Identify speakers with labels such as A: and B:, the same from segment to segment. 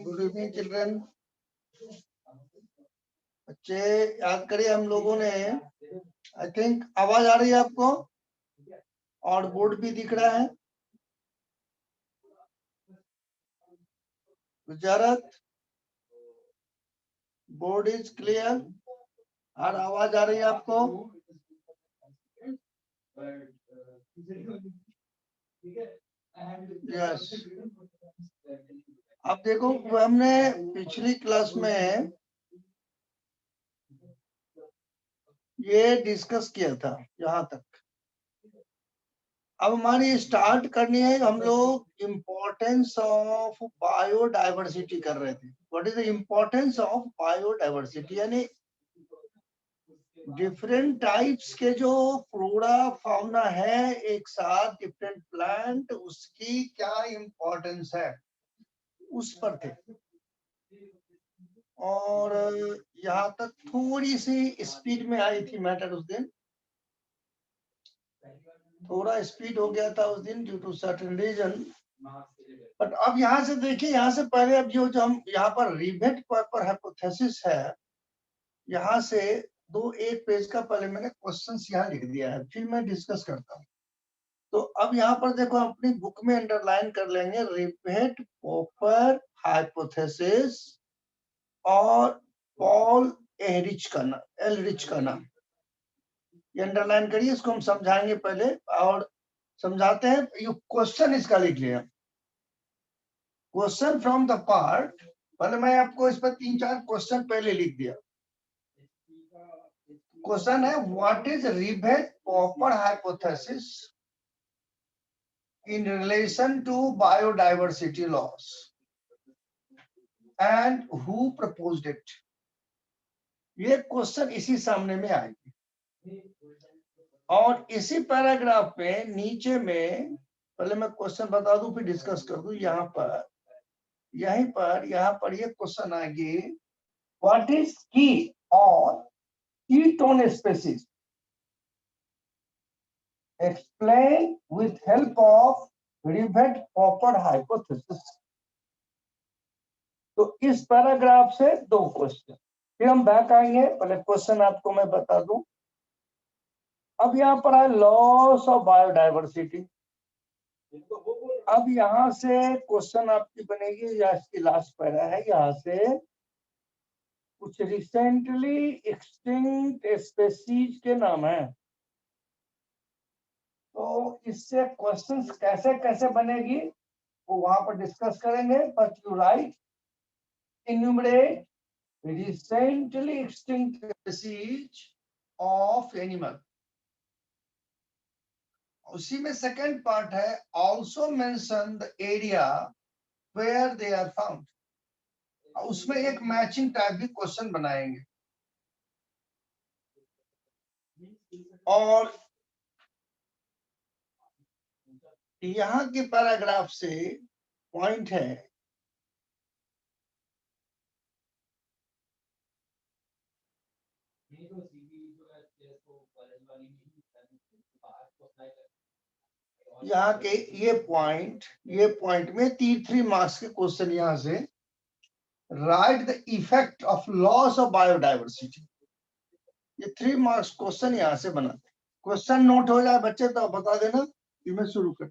A: Good evening children. बच्चे याद करिए, हम लोगों ने आई थिंक आवाज आ रही है आपको और बोर्ड भी दिख रहा है। गुजरात बोर्ड इज क्लियर और आवाज आ रही है आपको? यस। अब देखो, हमने पिछली क्लास में ये डिस्कस किया था यहाँ तक। अब हमारी स्टार्ट करनी है, हम लोग इम्पोर्टेंस ऑफ बायोडाइवर्सिटी कर रहे थे। What is the importance of biodiversity, यानी डिफरेंट टाइप्स के जो फ्लोरा फाउना है एक साथ, डिफरेंट प्लांट, उसकी क्या इम्पोर्टेंस है, उस पर थे। और यहाँ तक थोड़ी सी स्पीड में आई थी मैटर उस दिन, थोड़ा स्पीड हो गया था उस दिन due to certain reason. But अब यहाँ से देखिए, यहाँ से पहले अब जो हम यहाँ पर रिवेट पर हाइपोथेसिस है, यहाँ से एक पेज का पहले मैंने क्वेश्चंस यहाँ लिख दिया है, फिर मैं डिस्कस करता हूँ। तो अब यहाँ पर देखो, अपनी बुक में अंडरलाइन कर लेंगे रिवेट पॉपर हाइपोथेसिस और पॉल एलरिच का नाम, ये अंडरलाइन करिए। इसको हम समझाएंगे पहले और समझाते हैं। ये क्वेश्चन इसका लिख लिया, क्वेश्चन फ्रॉम द पार्ट। पहले मैं आपको इस पर 3-4 क्वेश्चन पहले लिख दिया। क्वेश्चन है, what is rivet popper hypothesis in relation to biodiversity loss and who proposed it। ये क्वेश्चन इसी सामने में आएगी और इसी पैराग्राफ में नीचे में, पहले मैं क्वेश्चन बता दूं फिर डिस्कस कर दूं। यहाँ पर ये क्वेश्चन आएगी, व्हाट इज की और keystone species explain with help of rivet popper hypothesis. तो इस पैराग्राफ से 2 क्वेश्चन, फिर हम बैक आएंगे। पहले क्वेश्चन आपको मैं बता दूं। अब यहाँ पर है लॉस ऑफ बायोडाइवर्सिटी। अब यहाँ से क्वेश्चन आपकी बनेगी, या इसकी लास्ट पैरा है, यहाँ से कुछ रिसेंटली एक्सटिंक्ट स्पीशीज के नाम है। तो इससे क्वेश्चंस कैसे कैसे बनेगी वो वहां पर डिस्कस करेंगे। But you right, enumerate recently extinct species of animal। उसी में सेकंड पार्ट है, also mention the area where they are found। उसमें एक मैचिंग टाइप भी क्वेश्चन बनाएंगे। और यहाँ के पैराग्राफ से पॉइंट है, यहाँ के ये पॉइंट में 3 मार्क्स के क्वेश्चन यहाँ से, right the effect of loss of biodiversity. ये 3 मार्क्स क्वेश्चन यहाँ से बनाते। क्वेश्चन नोट हो जाए बच्चे तो बता देना, फिर मैं शुरू कर।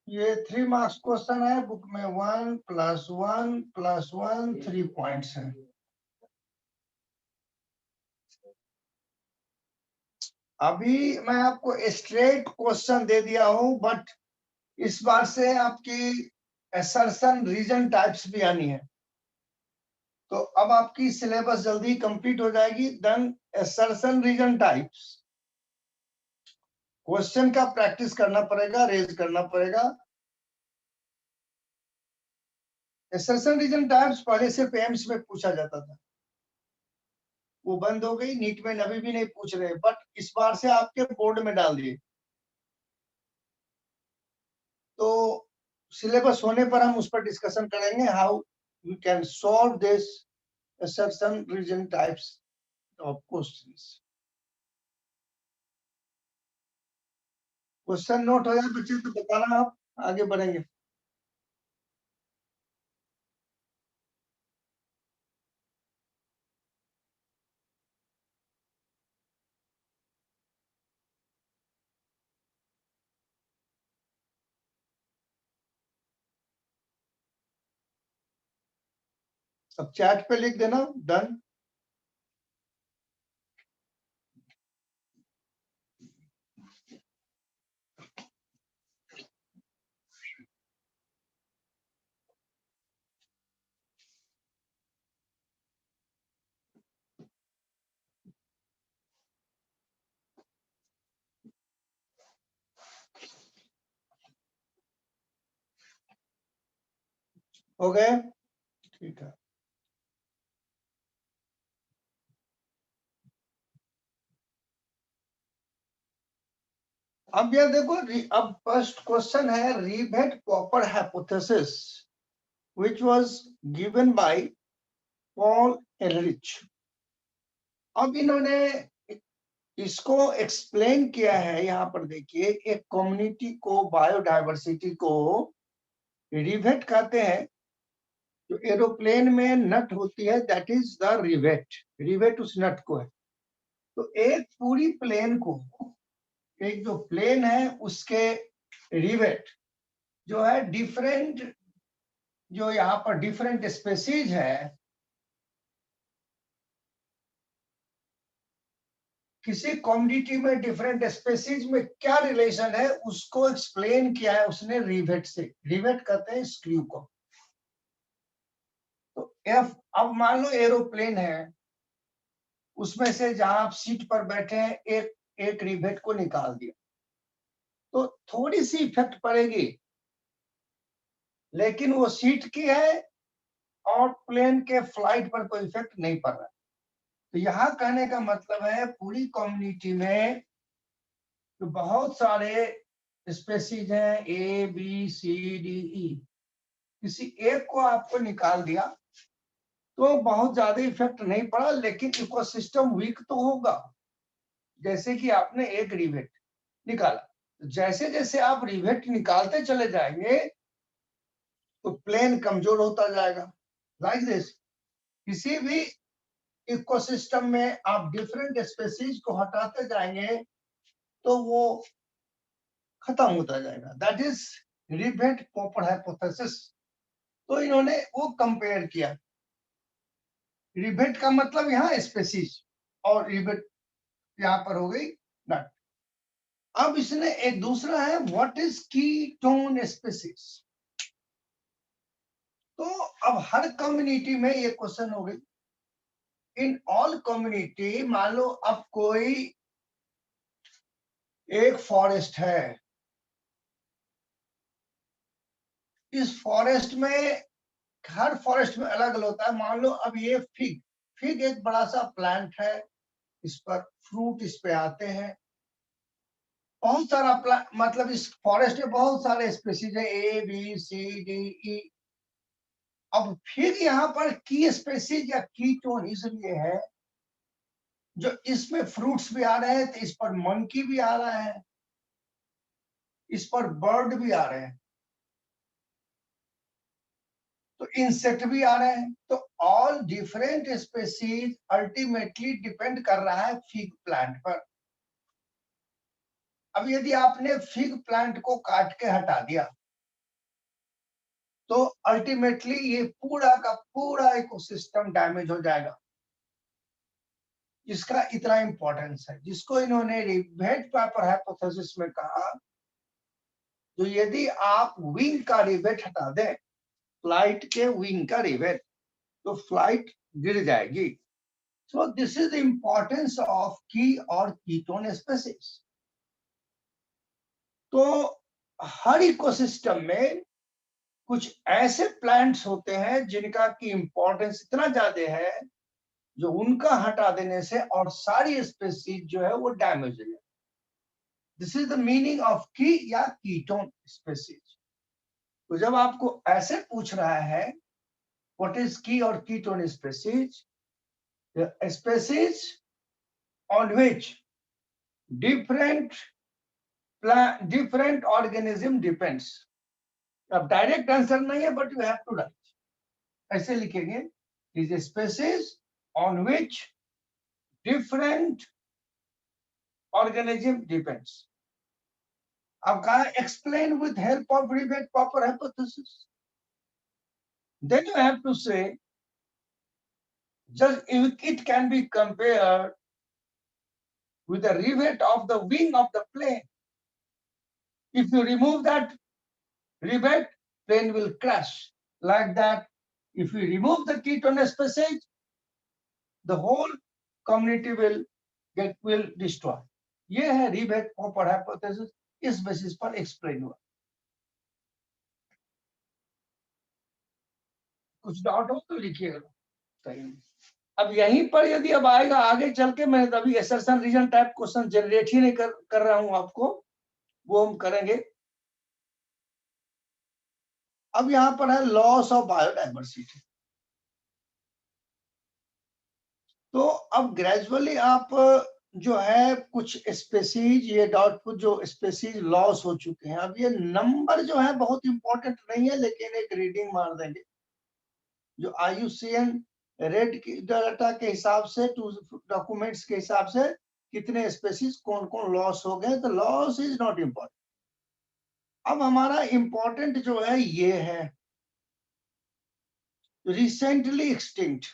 A: ये 3 मार्क्स क्वेश्चन है बुक में। 1 + 1 + 1 3 पॉइंट्स हैं। अभी मैं आपको स्ट्रेट क्वेश्चन दे दिया हूं, बट इस बार से आपकी असर्शन रीजन टाइप्स भी आनी है। तो अब आपकी सिलेबस जल्दी कंप्लीट हो जाएगी। Then assertion reason types question का प्रैक्टिस करना पड़ेगा, रेज करना पड़ेगा। एसेशन रीजन टाइप्स पहले सिर्फ एम्स में पूछा जाता था, वो बंद हो गई, नीट में अभी भी नहीं पूछ रहे, बट इस बार से आपके बोर्ड में डाल दिए। तो सिलेबस होने पर हम उस पर डिस्कशन करेंगे, how you can solve this assertion reason types of questions. Question note हो जाए बच्चे तो बताना, आप आगे बढ़ेंगे। सब चैट पे लिख देना, डन। हो गए, ठीक है। अब ये देखो, अब फर्स्ट क्वेश्चन है rivet popper hypothesis which was given by Paul Ehrlich. अब इन्होंने इसको एक्सप्लेन किया है, यहाँ पर देखिए, एक कम्युनिटी को, बायोडायवर्सिटी को रिवेट कहते हैं। जो एरोप्लेन में नट होती है that is the rivet, rivet उस नट को है। तो एक पूरी प्लेन को, एक जो प्लेन है उसके रिवेट जो है डिफरेंट, जो यहाँ पर डिफरेंट स्पेसीज है, किसी कम्युनिटी में डिफरेंट स्पेसीज में क्या रिलेशन है उसको एक्सप्लेन किया है उसने रिवेट से। रिवेट कहते हैं स्क्रू को। तो एफ, अब मान लो एरोप्लेन है, उसमें से जहां आप सीट पर बैठे हैं एक एक रिवेट को निकाल दिया तो थोड़ी सी इफेक्ट पड़ेगी, लेकिन वो सीट की है और प्लेन के फ्लाइट पर कोई इफेक्ट नहीं पड़ रहा। तो यहाँ कहने का मतलब है पूरी कम्युनिटी में तो बहुत सारे स्पेसीज हैं, A B C D E, किसी एक को आपको निकाल दिया तो बहुत ज्यादा इफेक्ट नहीं पड़ा, लेकिन इकोसिस्टम वीक तो होगा। जैसे कि आपने एक रिवेट निकाला, जैसे जैसे आप रिवेट निकालते चले जाएंगे तो प्लेन कमजोर होता जाएगा। लाइक दिस, किसी भी इकोसिस्टम में आप डिफरेंट स्पेसीज को हटाते जाएंगे तो वो खत्म होता जाएगा। That is rivet proper hypothesis. तो इन्होंने वो कंपेयर किया, रिवेट का मतलब यहाँ स्पेसीज और रिवेट यहाँ पर हो गई नट। अब इसने एक दूसरा है व्हाट इज कीटोन स्पेसीज। तो अब हर कम्युनिटी में ये क्वेश्चन हो गई, इन ऑल कम्युनिटी, मान लो अब कोई एक फॉरेस्ट है, इस फॉरेस्ट में, हर फॉरेस्ट में अलग अलग होता है। मान लो अब ये फिग, फिग एक बड़ा सा प्लांट है, इस पर फ्रूट इस पे आते हैं, बहुत सारा प्लांट, मतलब इस फॉरेस्ट में बहुत सारे स्पीसीज है, A B C D E. अब फिर यहाँ पर की स्पीसीज या कीटोन इसलिए है जो इसमें फ्रूट्स भी आ रहे हैं, तो इस पर मंकी भी आ रहा है, इस पर बर्ड भी आ रहे हैं, तो इंसेक्ट भी आ रहे हैं। तो all different species ultimately depend कर रहा है फिग प्लांट पर। अब यदि आपने फिग प्लांट को काट के हटा दिया तो अल्टीमेटली ये पूरा का पूरा इकोसिस्टम डैमेज हो जाएगा। इसका इतना इंपॉर्टेंस है, जिसको इन्होंने रिवेट प्रॉपर हाइपोथेसिस में कहा, तो यदि आप विंग का रिवेट हटा दें, फ्लाइट के विंग का रिवेट, तो फ्लाइट गिर जाएगी। So this is the importance of की और कीटोन स्पेसीज। तो हर इकोसिस्टम में कुछ ऐसे प्लांट्स होते हैं जिनका की इंपॉर्टेंस इतना ज्यादा है जो उनका हटा देने से और सारी स्पीसीज जो है वो डैमेज हो जाए। This is the meaning of की या कीटोन स्पीसीज। तो जब आपको ऐसे पूछ रहा है व्हाट इज की और keystone species, species on which different different organism depends. अब डायरेक्ट आंसर नहीं है but you have to write. ऐसे लिखेंगे is species on which different organism depends. अब कहा explain with help of rivet popper hypothesis. Then you have to say just it can be compared with the rivet of the wing of the plane. If you remove that rivet, plane will crash. Like that, if you remove the ketone species, the whole community will destroy. ये है rebate popper hypothesis, इस basis पर explain हुआ। कुछ doubt हो तो लिखिएगा। अब यहीं पर यदि अब आएगा आगे चल के, मैं अभी assertion reason type question generate ही नहीं कर रहा हूं आपको, वो हम करेंगे। अब यहां पर है लॉस ऑफ बायोडाइवर्सिटी। तो अब ग्रेजुअली आप जो है कुछ स्पेसीज, ये डाउटफुल जो स्पेसीज लॉस हो चुके हैं, अब ये नंबर जो है बहुत इंपॉर्टेंट नहीं है, लेकिन एक रीडिंग मार देंगे जो IUCN रेड की डाटा के हिसाब से, टू डॉक्यूमेंट्स के हिसाब से कितने स्पेसीज कौन कौन लॉस हो गए। तो लॉस इज नॉट इम्पॉर्टेंट। अब हमारा इंपॉर्टेंट जो है ये है रिसेंटली एक्सटिंक्ट।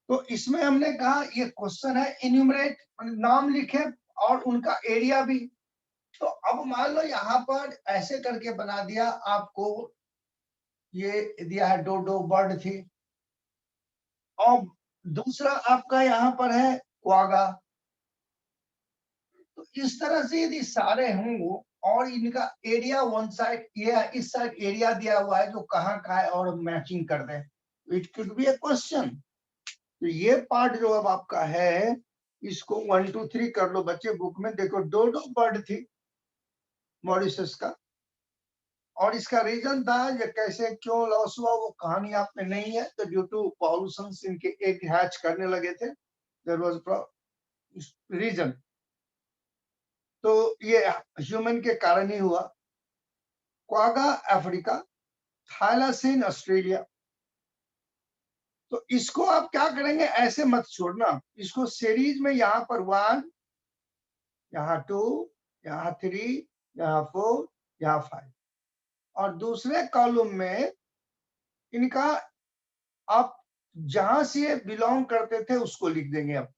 A: तो इसमें हमने कहा ये क्वेश्चन है इन्यूमरेट, नाम लिखे और उनका एरिया भी। तो अब मान लो यहाँ पर ऐसे करके बना दिया आपको, ये दिया है डोडो बर्ड थी, और दूसरा आपका यहाँ पर है क्वागा। तो इस तरह से यदि सारे हों और इनका एरिया वन साइड, ये इस साइड एरिया दिया हुआ है जो कहाँ का है और मैचिंग कर दे, it could be a question. तो ये पार्ट जो अब आपका है इसको 1 2 3 कर लो बच्चे बुक में। देखो डोडो बर्ड थी मॉरिशस का, और इसका रीजन था ये कैसे क्यों लॉस हुआ वो कहानी आप में नहीं है। तो ड्यू टू पॉल्यूशन इनके एग हैच करने लगे थे, देयर वाज रीजन। तो ये ह्यूमन के कारण ही हुआ। Quagga Africa, thylacine Australia. तो इसको आप क्या करेंगे, ऐसे मत छोड़ना, इसको सीरीज में यहाँ पर 1, यहाँ 2, यहाँ 3, यहाँ 4, यहाँ 5, और दूसरे कॉलम में इनका आप जहां से बिलोंग करते थे उसको लिख देंगे अब,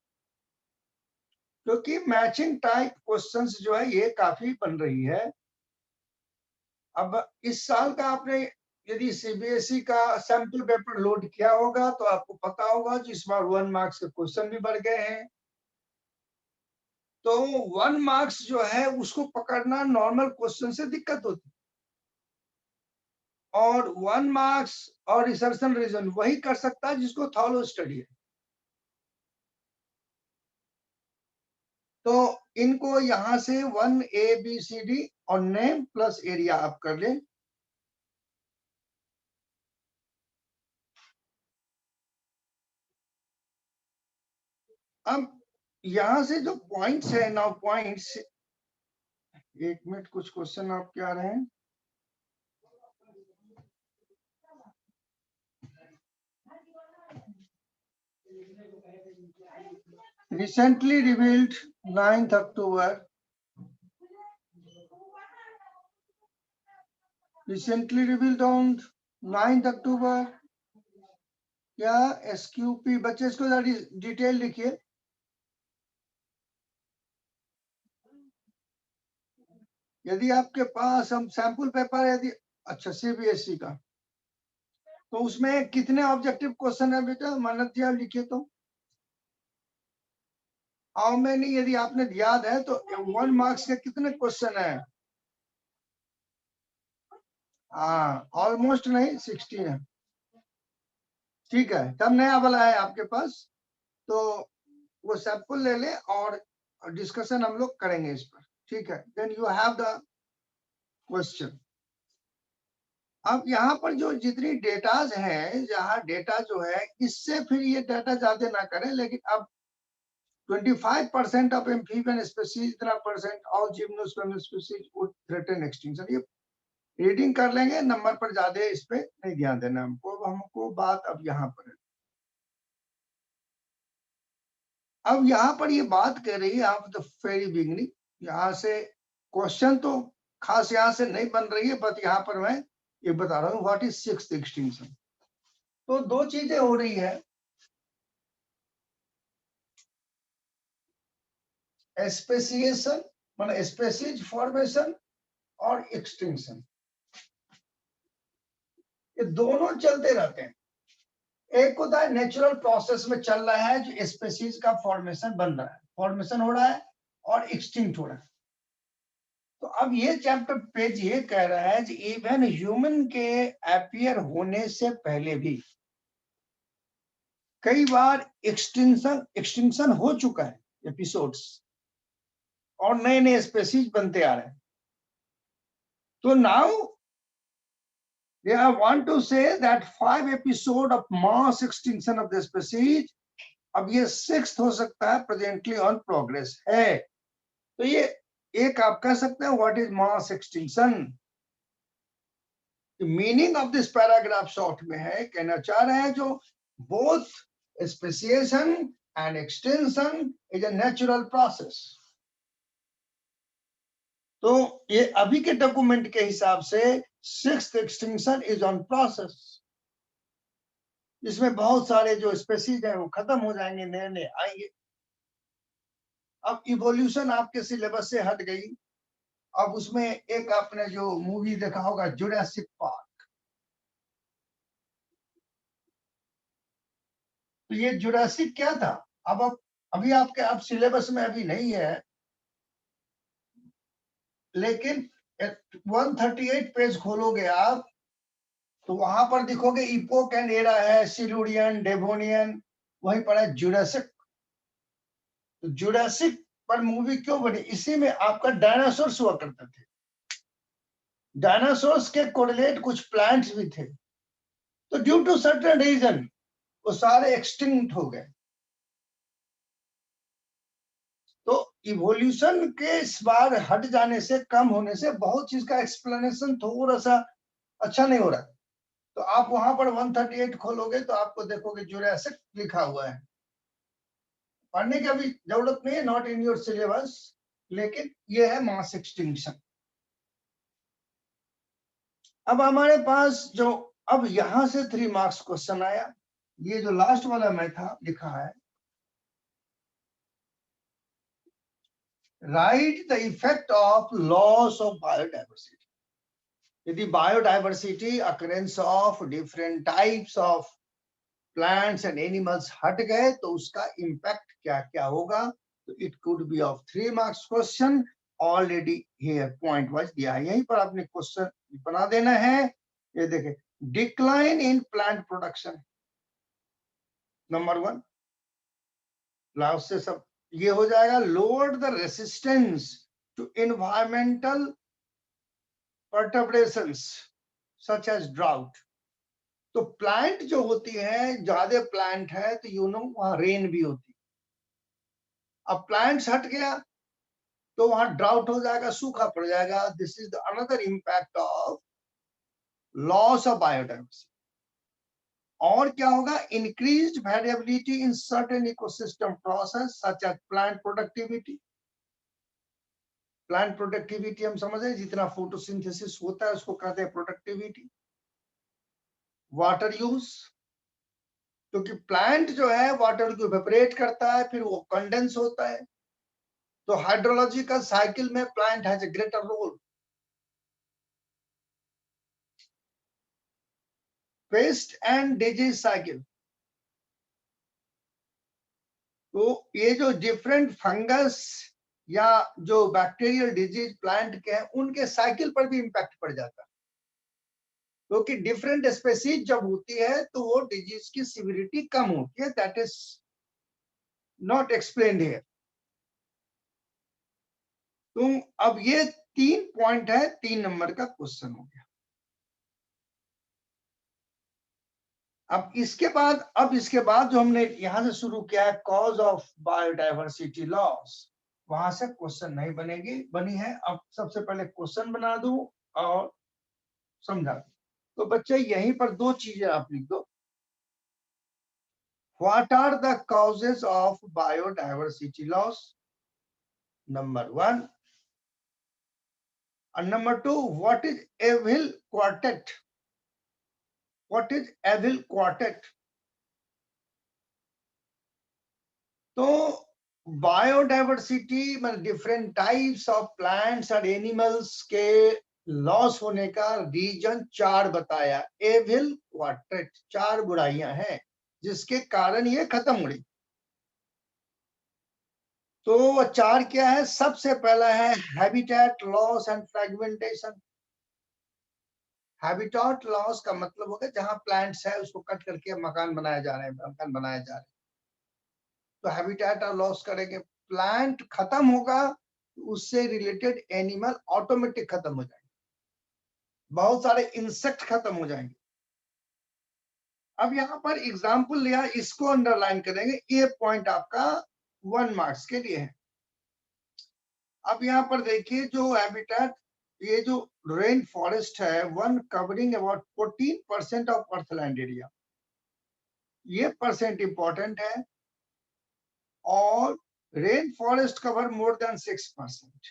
A: क्योंकि मैचिंग टाइप क्वेश्चंस जो है ये काफी बन रही है। अब इस साल का आपने यदि CBSE का सैंपल पेपर लोड किया होगा तो आपको पता होगा कि इस बार 1 मार्क्स के क्वेश्चन भी बढ़ गए हैं। तो 1 मार्क्स जो है उसको पकड़ना नॉर्मल क्वेश्चन से दिक्कत होती है, और 1 मार्क्स और रिसर्शन रीजन वही कर सकता है जिसको थॉलो स्टडी है। तो इनको यहां से 1 ABCD और नेम प्लस एरिया आप कर लें। अब यहां से जो पॉइंट्स है नाउ पॉइंट्स, एक मिनट कुछ क्वेश्चन आपके आ रहे हैं। Recently revealed 9th October. Recently revealed on 9th October. क्या SQP, बच्चे इसको डिटेल लिखिए। यदि आपके पास हम सैंपल पेपर है, यदि अच्छा CBSE का, तो उसमें कितने ऑब्जेक्टिव क्वेश्चन है बेटा मानक जी, आप लिखिए तो। हाउ मेनी, यदि आपने याद है तो 1 मार्क्स के कितने क्वेश्चन है? हाँ ऑलमोस्ट नहीं 16 है, ठीक है। तब नया वाला है आपके पास, तो वो सैंपल ले ले और डिस्कशन हम लोग करेंगे इस पर, ठीक है। Then you have the question. अब यहाँ पर जो जितनी डेटाज है, जहाँ डेटा जो है, इससे फिर ये डाटा ज्यादा ना करें, लेकिन अब 25% of amphibian species, इतना percent all gymnosperm species would threaten extinction. ये रीडिंग कर लेंगे, नंबर पर ज्यादा इस पे नहीं ध्यान देना हमको बात अब यहाँ पर है। अब यहाँ पर ये बात कर रही है आप द वेरी बिगनिंग, यहाँ से क्वेश्चन तो खास यहाँ से नहीं बन रही है, बट यहाँ पर मैं ये बता रहा हूँ व्हाट इज सिक्स्थ एक्सटिंक्शन। तो दो चीजें हो रही है, स्पेसिएशन मतलब स्पेसीज फॉर्मेशन और एक्सटिंक्शन, ये दोनों चलते रहते हैं। एक होता है नेचुरल प्रोसेस में चल रहा है, जो स्पेसीज का फॉर्मेशन बन रहा है, फॉर्मेशन हो रहा है और एक्सटिंक्ट हो रहा है। तो अब ये चैप्टर पेज ये कह रहा है कि इवन ह्यूमन के अपीयर होने से पहले भी कई बार एक्सटिंक्शन हो चुका है, एपिसोड्स, और नए नए स्पेसीज बनते आ रहे हैं। तो now they want to say that 5 episode of mass extinction of the species, अब ये 6th हो सकता है, प्रेजेंटली ऑन प्रोग्रेस है। तो ये एक आप कह सकते हैं what is mass extinction. Meaning of this paragraph short में है, कहना चाह रहे हैं जो both speciation and extension is a natural process. तो ये अभी के डॉक्यूमेंट के हिसाब से 6th extinction is on process, इसमें बहुत सारे जो स्पेसीज हैं वो खत्म हो जाएंगे, नए नए आएंगे। अब इवोल्यूशन आपके सिलेबस से हट गई। अब उसमें एक आपने जो मूवी देखा होगा जुरासिक पार्क, तो ये जुरासिक क्या था, अब अभी आपके आप सिलेबस में अभी नहीं है, लेकिन 138 पेज खोलोगे आप तो वहां पर दिखोगे इपोक एंड एरा है, सिलुरियन, डेवोनियन, वहीं पर है जुरासिक। तो जुरासिक पर मूवी क्यों बनी, इसी में आपका डायनासोर्स हुआ करते थे, डायनासोर्स के कोरिलेट कुछ प्लांट्स भी थे। तो ड्यू टू सर्टेन रीजन वो सारे एक्सटिंक्ट हो गए। तो इवोल्यूशन के इस बार हट जाने से, कम होने से, बहुत चीज का एक्सप्लेनेशन थोड़ा सा अच्छा नहीं हो रहा। तो आप वहां पर 138 खोलोगे तो आपको देखोगे जुरासिक लिखा हुआ है, पढ़ने की अभी जरूरत नहीं है, नॉट इन योर सिलेबस, लेकिन ये है मास एक्सटिंक्शन। अब हमारे पास जो अब यहां से 3 मार्क्स क्वेश्चन आया, ये जो लास्ट वाला मैं था लिखा है, write the effect of loss of biodiversity. यदि biodiversity, occurrence of different types of plants and animals हट गए तो उसका इम्पैक्ट क्या क्या होगा। तो it could be of 3 marks question, already here point wise दिया है, यहीं पर आपने क्वेश्चन बना देना है। ये देखें, decline in plant production number 1, last से सब ये हो जाएगा। Lower the resistance to environmental perturbations such as drought। तो प्लांट जो होती है, ज्यादा प्लांट है तो यू नो वहां रेन भी होती है। अब प्लांट्स हट गया तो वहां ड्राउट हो जाएगा, सूखा पड़ जाएगा। This is the another impact of loss of biodiversity. और क्या होगा, increased variability in certain ecosystem process such as plant productivity. Plant productivity हम समझ रहे हैं, जितना फोटोसिंथेसिस होता है उसको कहते हैं प्रोडक्टिविटी। वाटर यूज, क्योंकि प्लांट जो है वाटर को इवेपोरेट करता है, फिर वो कंडेंस होता है। तो हाइड्रोलॉजिकल साइकिल में plant has a greater role. Pest and disease cycle, तो ये जो डिफरेंट फंगस या जो बैक्टीरियल डिजीज प्लांट के हैं, उनके साइकिल पर भी इंपैक्ट पड़ जाता है। क्योंकि डिफरेंट स्पेसीज जब होती है तो वो डिजीज की सिविरिटी कम होती है, that is not explained here. तो अब ये 3 पॉइंट है, 3 नंबर का क्वेश्चन हो गया। अब इसके बाद जो हमने यहां से शुरू किया है कॉज ऑफ बायोडाइवर्सिटी लॉस, वहां से क्वेश्चन नहीं बनी है। अब सबसे पहले क्वेश्चन बना दूं और समझा दूं। तो बच्चे यहीं पर 2 चीजें आप लिख दो। What are the causes of biodiversity loss, number 1। and number 2, what is evil quartet? What is evil quartet? तो बायोडाइवर्सिटी मतलब डिफरेंट टाइप्स ऑफ प्लांट्स और एनिमल्स के लॉस होने का रीजन 4 बताया। एविल क्वार्टेट, 4 बुराइयां हैं जिसके कारण ये खत्म हो रही। तो 4 क्या है? सबसे पहला है habitat loss and fragmentation. Habitat loss का मतलब होगा जहां प्लांट्स है उसको कट करके मकान बनाया जा रहे हैं, मकान बनाया जा रहे हैं, तो हैबिटेट लॉस करेंगे, प्लांट खत्म होगा, उससे रिलेटेड एनिमल ऑटोमेटिक खत्म हो जाएंगे, बहुत सारे इंसेक्ट खत्म हो जाएंगे। अब यहाँ पर एग्जाम्पल लिया, इसको अंडरलाइन करेंगे, ये पॉइंट आपका 1 मार्क्स के लिए है। अब यहाँ पर देखिए जो हैबिटेट, ये जो रेन फॉरेस्ट है, one covering about 14% of earth land area, ये परसेंट इंपॉर्टेंट है। और rain forest cover more than 6%।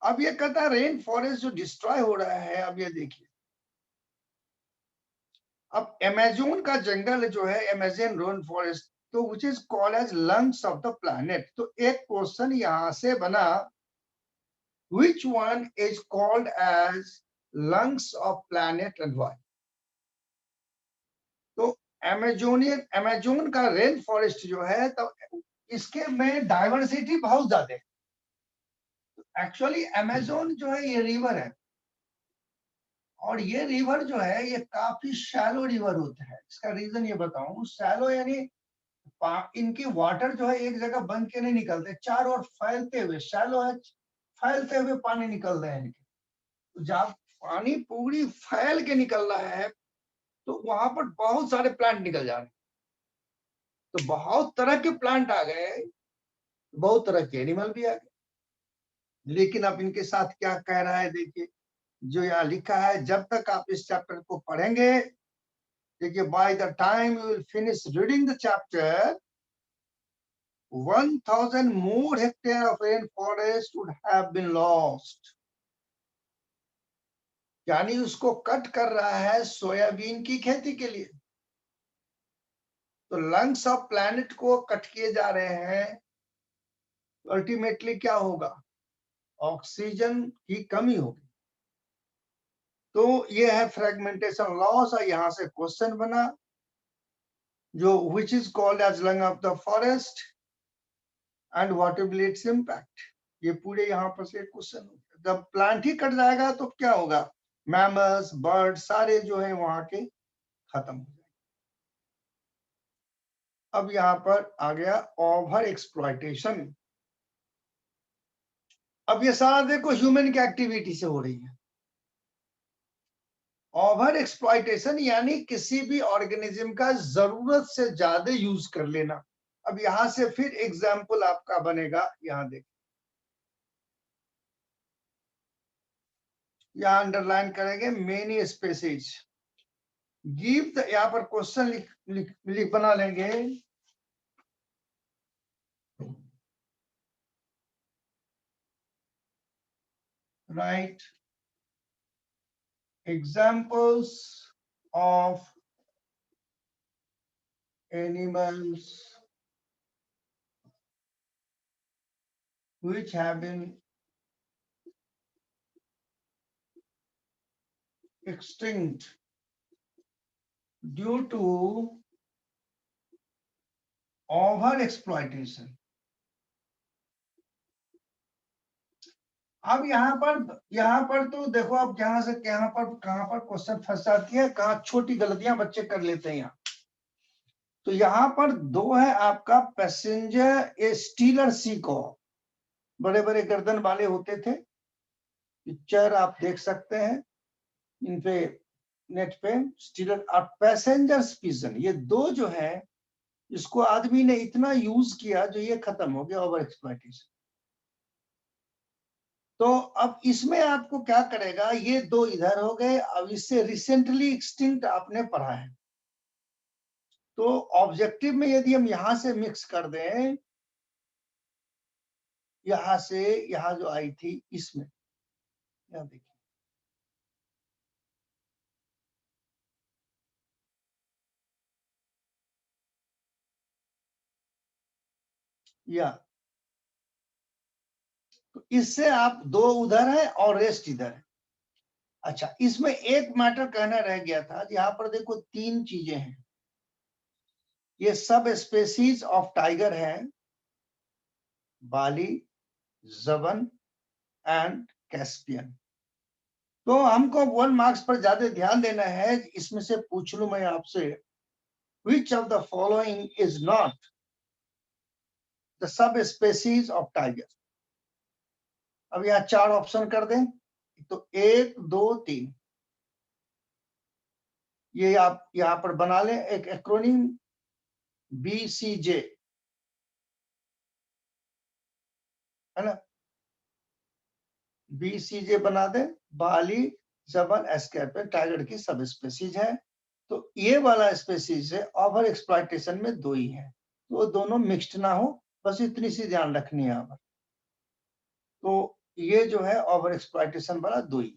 A: अब ये कहता है रेन फॉरेस्ट जो डिस्ट्रॉय हो रहा है, अब ये देखिए, अब अमेजोन का जंगल जो है, अमेजन रेन फॉरेस्ट, तो which is called as lungs of the planet. तो एक क्वेश्चन यहां से बना, which one is called as lungs of planet and why? तो अमेजोन का रेन फॉरेस्ट जो है, तो इसके में डाइवर्सिटी बहुत ज्यादा है। एक्चुअली अमेजोन जो है ये रिवर है, और ये रिवर जो है ये काफी शैलो रिवर होता है। इसका रीजन ये बताऊं, शैलो यानी इनकी वाटर जो है एक जगह बंद के नहीं निकलते, चारों ओर फैलते हुए, शैलो है, फैलते हुए पानी निकल रहे हैं इनके। तो जब पानी पूरी फैल के निकल रहा है तो वहां पर बहुत सारे प्लांट निकल जा रहे हैं, तो बहुत तरह के प्लांट आ गए, बहुत तरह के एनिमल भी आ गए। लेकिन अब इनके साथ क्या कह रहा है, देखिए जो यहाँ लिखा है, जब तक आप इस चैप्टर को पढ़ेंगे, देखिए by the time you will finish reading the chapter, 1000 more hectare of rainforest would have been lost। यानी उसको कट कर रहा है सोयाबीन की खेती के लिए। तो लंग्स ऑफ प्लैनेट को कट किए जा रहे हैं, अल्टीमेटली क्या होगा? ऑक्सीजन की कमी होगी। तो ये है फ्रेगमेंटेशन लॉस, और यहां से क्वेश्चन बना जो which is called as lung of the forest and what will be its impact. ये पूरे यहाँ पर से क्वेश्चन हो गया। जब प्लांट ही कट जाएगा तो क्या होगा? मैमल्स, बर्ड सारे जो है वहां के खत्म हो जाएंगे। अब यहाँ पर आ गया ओवर एक्सप्लॉयटेशन। अब ये सारा देखो ह्यूमन की एक्टिविटी से हो रही है। ओवर एक्सप्लॉयटेशन यानी किसी भी ऑर्गेनिज्म का जरूरत से ज्यादा यूज कर लेना। अब यहां से फिर एग्जाम्पल आपका बनेगा, यहां देखिए, यहां अंडरलाइन करेंगे मेनी स्पेसीज गिव द, यहां पर क्वेश्चन लिख बना लेंगे, right examples of animals which have been extinct due to over exploitation। अब यहाँ पर तो देखो, अब यहाँ से यहाँ पर कहाँ पर क्वेश्चन फंस जाती है, कहाँ छोटी गलतियां बच्चे कर लेते हैं यहाँ। तो यहाँ पर दो है आपका पैसेंजर ए स्टीलर सी को, बड़े बड़े गर्दन वाले होते थे, पिक्चर आप देख सकते हैं इन पे, नेट पे, स्टीलर और पैसेंजर्स पिजन, ये दो जो है इसको आदमी ने इतना यूज किया जो ये खत्म हो गया, ओवर एक्सप्लॉइटेशन। तो अब इसमें आपको क्या करेगा, ये दो इधर हो गए, अब इससे रिसेंटली एक्सटिंक्ट आपने पढ़ा है, तो ऑब्जेक्टिव में यदि हम यहां से मिक्स कर दें, यहां से यहां जो आई थी इसमें, यहां देखिए, या तो इससे आप दो उधर है और रेस्ट इधर है। अच्छा, इसमें एक मैटर कहना रह गया था, यहाँ पर देखो तीन चीजें हैं, ये सब स्पेसीज ऑफ टाइगर है, बाली, जबन एंड कैस्पियन। तो हमको 1 मार्क्स पर ज्यादा ध्यान देना है, इसमें से पूछ लूं मैं आपसे, which of the following is not the sub species of tiger. अब यहाँ चार ऑप्शन कर दें, तो 1 2 3, ये आप यहाँ पर बना लें एक एक्रोनिम, BCJ, है ना, BCJ बना दे, बाली, जबन, एस्कैर्पियन टाइगर की सब स्पेसीज है। तो ये वाला स्पेसीज है, ओवर एक्सप्लॉइटेशन में दो ही है, तो दोनों मिक्स्ड ना हो, बस इतनी सी ध्यान रखनी है यहाँ पर। तो ये जो है ओवर एक्सप्लॉइटेशन वाला दो ही,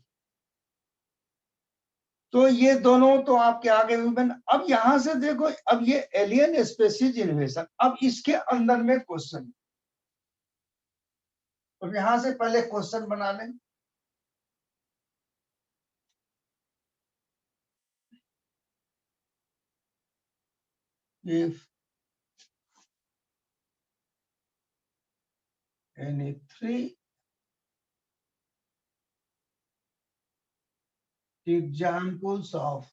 A: तो ये दोनों तो आपके आगे हुए। अब यहां से देखो, अब ये एलियन स्पेसीज इन्वेजन, अब इसके अंदर में क्वेश्चन, तो यहां से पहले क्वेश्चन बना लें, if any three examples of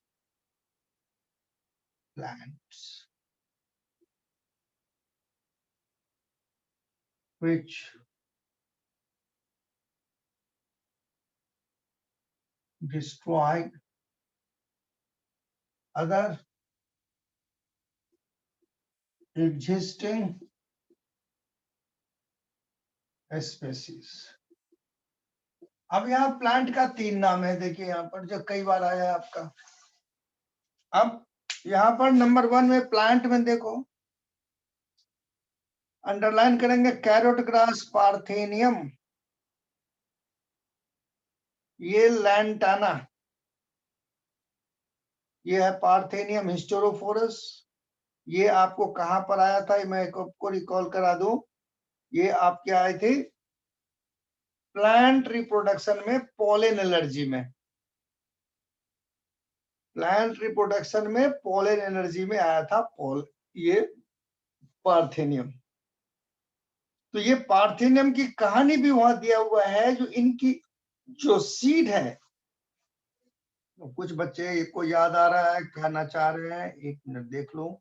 A: plants which destroyed other existing species। अब यहाँ प्लांट का 3 नाम है, देखिए यहाँ पर जो कई बार आया है आपका। अब यहाँ पर नंबर 1 में प्लांट में देखो, अंडरलाइन करेंगे कैरोट ग्रास पार्थेनियम, ये लैंटाना, ये है पार्थेनियम हिस्टोरोफोरस। ये आपको कहां पर आया था, मैं आपको रिकॉल करा दूं, ये आपके आए थे प्लांट रिप्रोडक्शन में, पोलन एलर्जी में, प्लांट रिप्रोडक्शन में पोलन एनर्जी में आया था ये पार्थेनियम। तो ये पार्थेनियम की कहानी भी वहां दिया हुआ है, जो इनकी जो सीड है, तो कुछ बच्चे को याद आ रहा है, कहना चाह रहे हैं, 1 मिनट देख लो।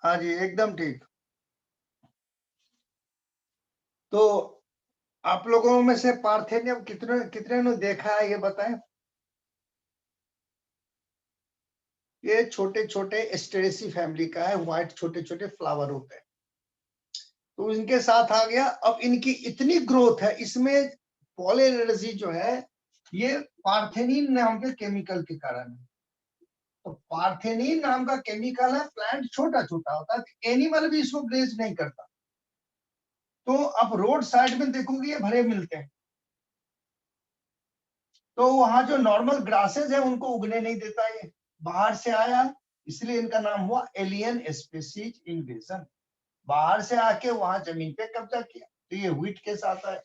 A: हाँ जी, एकदम ठीक। तो आप लोगों में से पार्थेनियम कितने कितने ने देखा है, ये बताएं। ये छोटे छोटे एस्टेरेसी फैमिली का है, व्हाइट छोटे छोटे फ्लावर होते हैं, तो इनके साथ आ गया। अब इनकी इतनी ग्रोथ है, इसमें पोलन एनर्जी जो है, ये पार्थेनिन नाम के केमिकल के कारण है। तो पार्थेनिन नाम का केमिकल है, प्लांट छोटा छोटा होता है, तो एनिमल भी इसको ग्रेज नहीं करता। तो अब रोड साइड में देखोगे ये भरे मिलते हैं, तो वहां जो नॉर्मल ग्रासेस है उनको उगने नहीं देता, ये बाहर से आया, इसलिए इनका नाम हुआ एलियन स्पीसीज इन्वेजन। बाहर से आके वहां जमीन पे कब्जा किया, तो ये व्हीट के साथ है।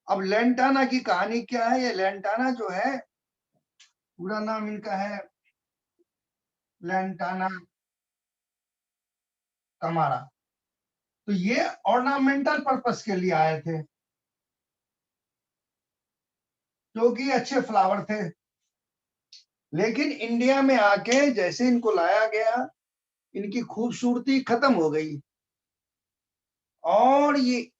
A: अब लेंटाना की कहानी क्या है, ये लेंटाना जो है, पूरा नाम इनका है लेंटाना कमारा। तो ये ऑर्नामेंटल पर्पस के लिए आए थे, क्योंकि अच्छे फ्लावर थे। लेकिन इंडिया में आके जैसे इनको लाया गया, इनकी खूबसूरती खत्म हो गई, और ये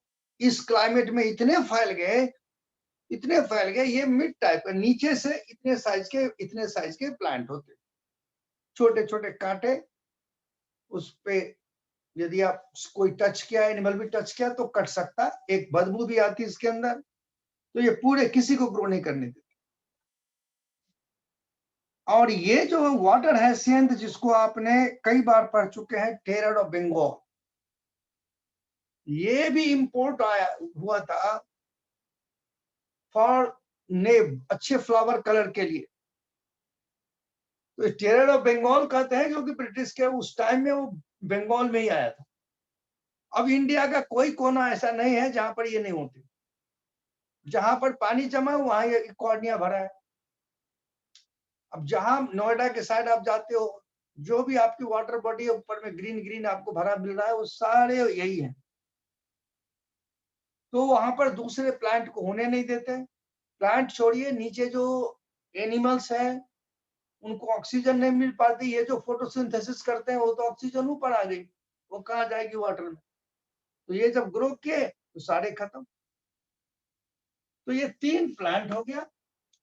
A: इस क्लाइमेट में इतने फैल गए, ये मिड टाइप का, नीचे से इतने साइज के प्लांट होते, छोटे छोटे कांटे, उस पे यदि आप कोई टच किया, एनिमल भी टच किया तो कट सकता, एक बदबू भी आती इसके अंदर, तो ये पूरे किसी को ग्रो नहीं करने देते। और ये जो वाटर हैसियंथ, जिसको आपने कई बार पढ़ चुके हैं, टेरर ऑफ बंगाल, ये भी इंपोर्ट आया हुआ था फॉर नेब, अच्छे फ्लावर कलर के लिए। तो टेरर ऑफ बंगाल कहते हैं क्योंकि ब्रिटिश के उस टाइम में वो बंगाल में ही आया था। अब इंडिया का कोई कोना ऐसा नहीं है जहां पर ये नहीं होती, जहां पर पानी जमा है वहां ये कॉर्निया भरा है। अब जहां नोएडा के साइड आप जाते हो, जो भी आपकी वाटर बॉडी है ऊपर में ग्रीन ग्रीन आपको भरा मिल रहा है, वो सारे यही है। तो वहां पर दूसरे प्लांट को होने नहीं देते। प्लांट छोड़िए, नीचे जो एनिमल्स है उनको ऑक्सीजन नहीं मिल पाती, ये जो फोटोसिंथेसिस करते हैं वो तो ऑक्सीजन ऊपर आ गई, वो कहाँ जाएगी वाटर में। तो ये जब ग्रो किए तो सारे खत्म। तो ये 3 प्लांट हो गया।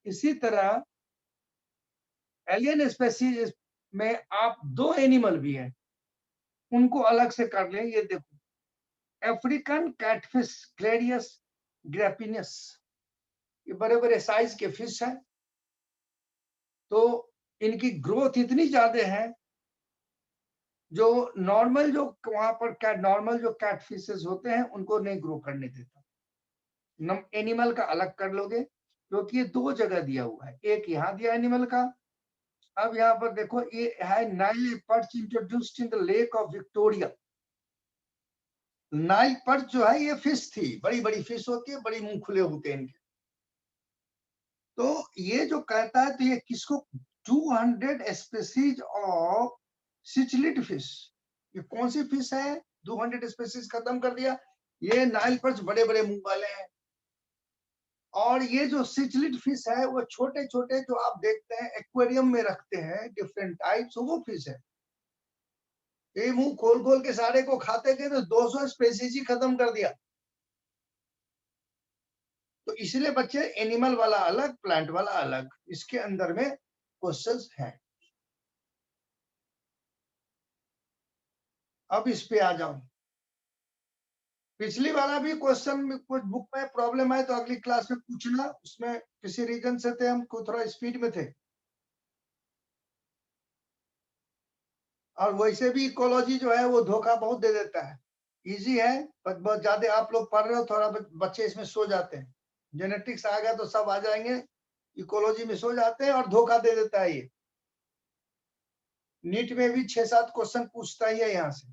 A: इसी तरह एलियन स्पेसीज में आप 2 एनिमल भी हैं, उनको अलग से कर लें। ये देखो, अफ्रीकन कैटफिश क्लेरियस ग्रैपिनस, ये बड़े बड़े साइज के फिश हैं। तो इनकी ग्रोथ इतनी ज्यादा है, जो नॉर्मल जो वहां पर नॉर्मल जो कैटफिशेस होते हैं उनको नहीं ग्रो करने देता। एनिमल का अलग कर लोगे, क्योंकि ये 2 जगह दिया हुआ है, एक यहाँ दिया एनिमल का। अब यहाँ पर देखो, ये है Nile perch introduced in the lake of Victoria. Nile perch जो है ये फिश थी, बड़ी बड़ी फिश होती है, बड़ी मुंह खुले होते हैं इनके। तो ये जो कहता है, तो ये किसको, 200 स्पीसीज ऑफ सिचलिड फिश, ये कौन सी फिश है, 200 स्पीसीज खत्म कर दिया। ये नाइल पर्च बड़े बड़े मुंह वाले हैं। और ये जो सिचलिड फिश है वो छोटे छोटे जो आप देखते हैं एक्वेरियम में रखते हैं डिफरेंट टाइप्स, वो फिश है। ये मुंह खोल खोल के सारे को खाते थे, तो 200 स्पेसीज ही खत्म कर दिया। तो इसलिए बच्चे, एनिमल वाला अलग, प्लांट वाला अलग, इसके अंदर में क्वेश्चंस हैं। अब इस पे आ जाओ। पिछली वाला भी क्वेश्चन में कुछ बुक में प्रॉब्लम है तो अगली क्लास में पूछना, उसमें किसी रीजन से थे हम थोड़ा स्पीड में थे। और वैसे भी इकोलॉजी जो है वो धोखा बहुत दे देता है। इजी है पर बहुत ज्यादा आप लोग पढ़ रहे हो, थोड़ा बच्चे इसमें सो जाते हैं। जेनेटिक्स आ गया तो सब आ जाएंगे, इकोलॉजी में सो जाते हैं और धोखा दे देता है ये। नीट में भी 6-7 क्वेश्चन पूछता ही है यहाँ से।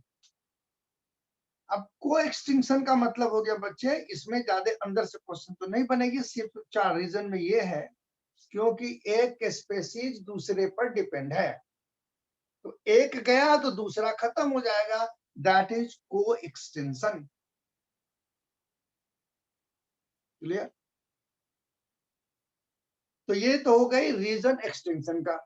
A: अब को एक्सटिंक्शन का मतलब हो गया बच्चे, इसमें ज्यादा अंदर से क्वेश्चन तो नहीं बनेगी, सिर्फ 4 रीजन में ये है, क्योंकि एक स्पेसीज दूसरे पर डिपेंड है। तो एक गया तो दूसरा खत्म हो जाएगा, दैट इज को एक्सटेंशन। क्लियर? तो ये तो हो गई रीजन एक्सटेंशन का।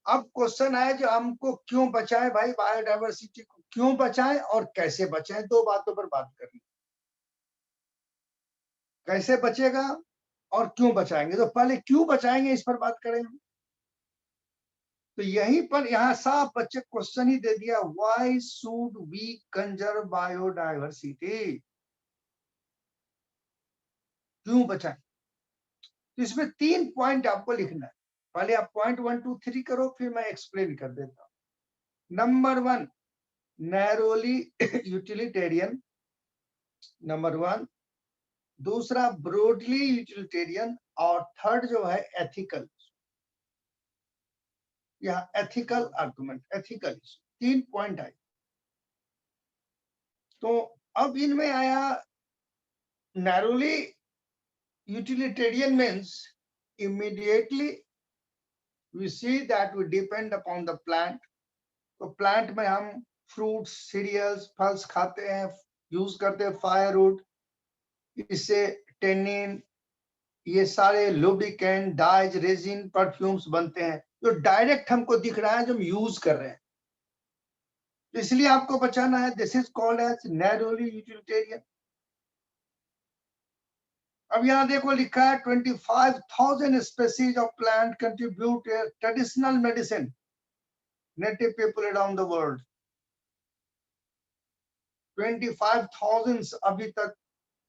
A: अब क्वेश्चन है जो हमको क्यों बचाएं भाई, बायोडायवर्सिटी को क्यों बचाएं और कैसे बचाएं, 2 बातों पर बात करनी। कैसे बचेगा और क्यों बचाएंगे, तो पहले क्यों बचाएंगे इस पर बात करें। तो यहीं पर यहाँ साफ बच्चे क्वेश्चन ही दे दिया, why should we conserve biodiversity, क्यों बचाएं। तो इसमें 3 पॉइंट आपको लिखना है। पहले आप पॉइंट 1 2 3 करो, फिर मैं एक्सप्लेन कर देता हूं। Number 1, narrowly utilitarian, number 1। दूसरा ब्रॉडली यूटिलिटेरियन, और थर्ड जो है एथिकल। यहाँ ethical argument, ethical issue, 3 point आए। तो अब इनमें आया narrowly utilitarian means immediately we see that we depend upon the plant। तो प्लांट में हम फ्रूट्स, सीरियल्स, फल्स खाते हैं, यूज करते हैं फायरवुड, इससे टेनिन, ये सारे लुब्रिकेंट, डाइज, रेजिन, परफ्यूम्स बनते हैं जो डायरेक्ट हमको दिख रहा है जो हम यूज कर रहे हैं। तो इसलिए आपको बचाना है। This is called as narrowly utilitarian. अब यहाँ देखो लिखा है 25,000 species of plant contribute traditional medicine native people around the world. 25,000 अभी तक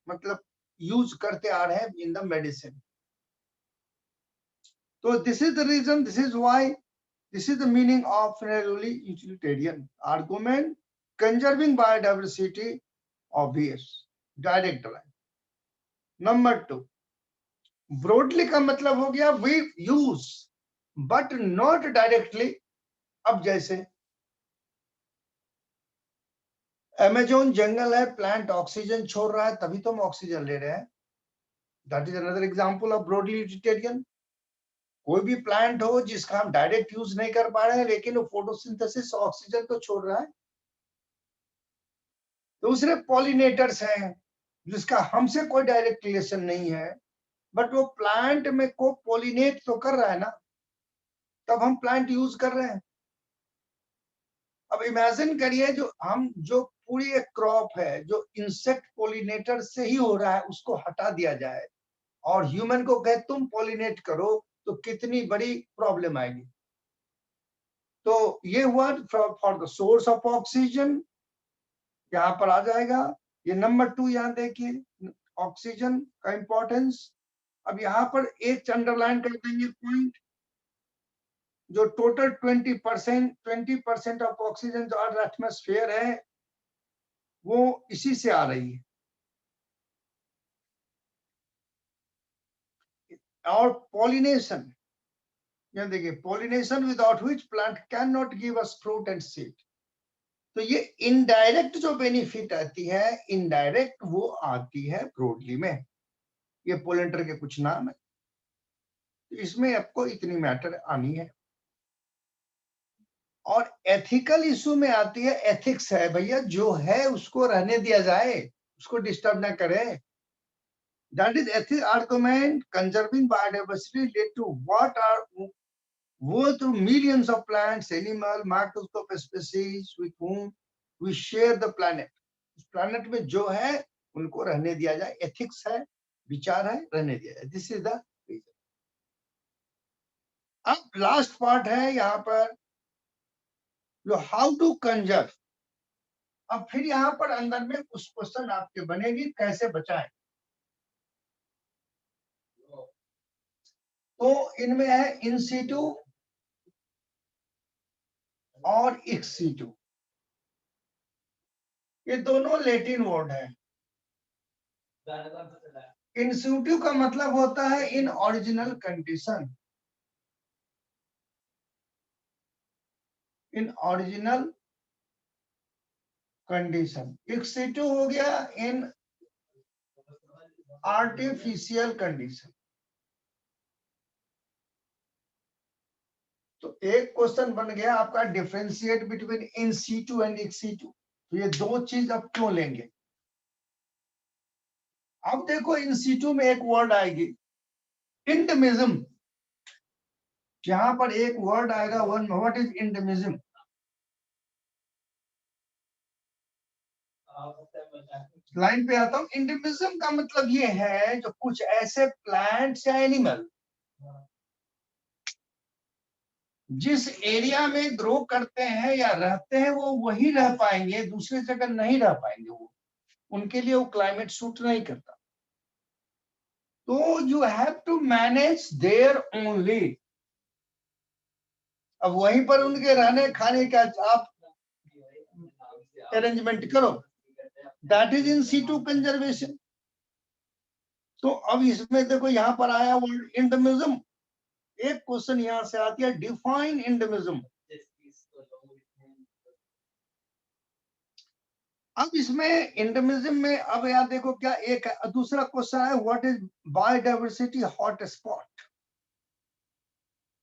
A: मतलब यूज करते आ रहे हैं इन द मेडिसिन। तो this is the reason, this is why, this is the meaning of narrowly utilitarian argument. Conserving biodiversity, obvious, direct line. Number 2, broadly का मतलब हो गया we use but not directly. अब जैसे अमेजोन जंगल है, plant oxygen छोड़ रहा है तभी तो हम ऑक्सीजन ले रहे हैं। That is another example of broadly utilitarian. कोई भी प्लांट हो जिसका हम डायरेक्ट यूज नहीं कर पा रहे हैं लेकिन वो फोटोसिंथेसिस ऑक्सीजन तो छोड़ रहा है। दूसरे पॉलिनेटर्स हैं जिसका हमसे कोई डायरेक्ट रिलेशन नहीं है बट वो प्लांट में को पॉलिनेट तो कर रहा है ना, तब हम प्लांट यूज कर रहे हैं। अब इमेजिन करिए जो पूरी एक क्रॉप है जो इंसेक्ट पॉलिनेटर से ही हो रहा है उसको हटा दिया जाए और ह्यूमन को कहे तुम पॉलिनेट करो तो कितनी बड़ी प्रॉब्लम आएगी। तो ये हुआ for the source of oxygen, यहाँ पर आ जाएगा। ये नंबर 2 यहाँ देखिए ऑक्सीजन का इंपॉर्टेंस। अब यहाँ पर एक अंडरलाइन कर देंगे पॉइंट, जो टोटल 20% ऑफ ऑक्सीजन जो अर्थ एटमॉस्फेयर है वो इसी से आ रही है। और पॉलिनेशन, यहाँ देखिए pollination without which plant can not give us fruit and seed. तो ये इनडायरेक्ट जो बेनिफिट आती है, इनडायरेक्ट वो आती है ब्रॉडली में। ये पोलेंटर के कुछ नाम है, तो इसमें आपको इतनी मैटर आनी है। और एथिकल इशू में आती है, एथिक्स है भैया, जो है उसको रहने दिया जाए, उसको डिस्टर्ब ना करें। That is ethical argument. Conserving biodiversity led to what are worth millions of plants, animal, microscopic species with whom we share the planet. इस planet में जो है उनको रहने दिया जाए, ethics है, विचार है, रहने दिया जाए। This is the reason. अब लास्ट पार्ट है यहाँ पर जो हाउ टू कंजर्व। अब फिर यहाँ पर अंदर में कुछ क्वेश्चन आपके बनेगी कैसे बचाएं। तो इनमें है इन सीटू और एक्स सीटू, ये दोनों लैटिन वर्ड है। इन सीटू का मतलब होता है in original condition, in original condition. Ex situ हो गया इन आर्टिफिशियल कंडीशन। तो एक क्वेश्चन बन गया आपका differentiate between in situ and ex situ. तो ये दो चीज आप क्यों लेंगे। अब देखो इन सीटू में एक वर्ड आएगी इंडमिज्म। यहां पर एक वर्ड आएगा वन, व्हाट इज इंडमिज्म। लाइन पे आता हूं। इंडमिज्म का मतलब ये है जो कुछ ऐसे प्लांट्स या एनिमल जिस एरिया में ग्रो करते हैं या रहते हैं वो वही रह पाएंगे, दूसरी जगह नहीं रह पाएंगे। वो उनके लिए वो क्लाइमेट सूट नहीं करता। तो you have to manage there only. अब वहीं पर उनके रहने खाने का आप अरेंजमेंट करो। That is in situ conservation. तो अब इसमें देखो यहाँ पर आया वर्ड इंडमिज्म। एक क्वेश्चन यहां से आती है डिफाइन इंडमिज्म। अब इसमें इंडमिज्म में अब यहाँ देखो क्या एक दूसरा क्वेश्चन है what is biodiversity hot spot.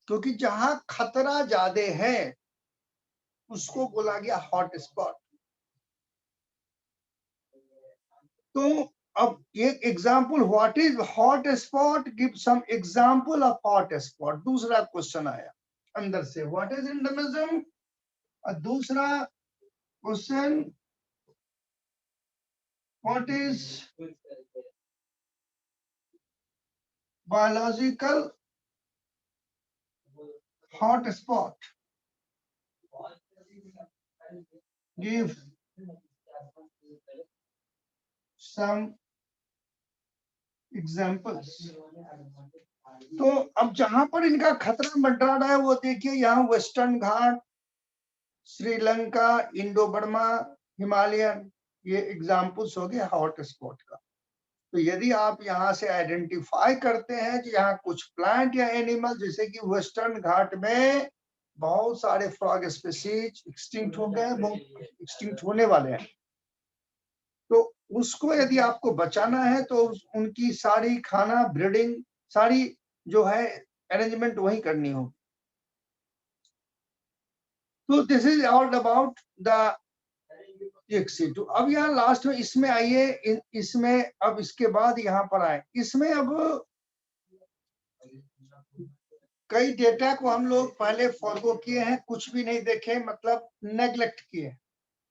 A: क्योंकि जहां खतरा ज्यादा है उसको बोला गया हॉट स्पॉट। तो अब एक example, what is hot spot, give some example of hot spot. दूसरा क्वेश्चन आया अंदर से, व्हाट इज एंडेमिज्म। और दूसरा question, what is biological hot spot, give some examples. तो अब जहां पर इनका खतरा मंडरा रहा है वो देखिए, यहाँ वेस्टर्न घाट, श्रीलंका, इंडो बर्मा, हिमालयन, ये एग्जाम्पल्स हो गए हॉट स्पॉट का। तो यदि आप यहाँ से आइडेंटिफाई करते हैं कि यहाँ कुछ प्लांट या एनिमल, जैसे कि वेस्टर्न घाट में बहुत सारे फ्रॉग स्पीसीज एक्सटिंक्ट हो गए, बहुत एक्सटिंक्ट होने वाले हैं, तो उसको यदि आपको बचाना है तो उनकी सारी खाना, ब्रीडिंग, सारी जो है अरेंजमेंट वही करनी होगी। तो this is all about the exit. अब यहाँ लास्ट में इसमें आइए, इसमें अब इसके बाद यहाँ पर आए, इसमें अब कई डेटा को हम लोग पहले फॉलो किए हैं, कुछ भी नहीं देखे, मतलब नेग्लेक्ट किए।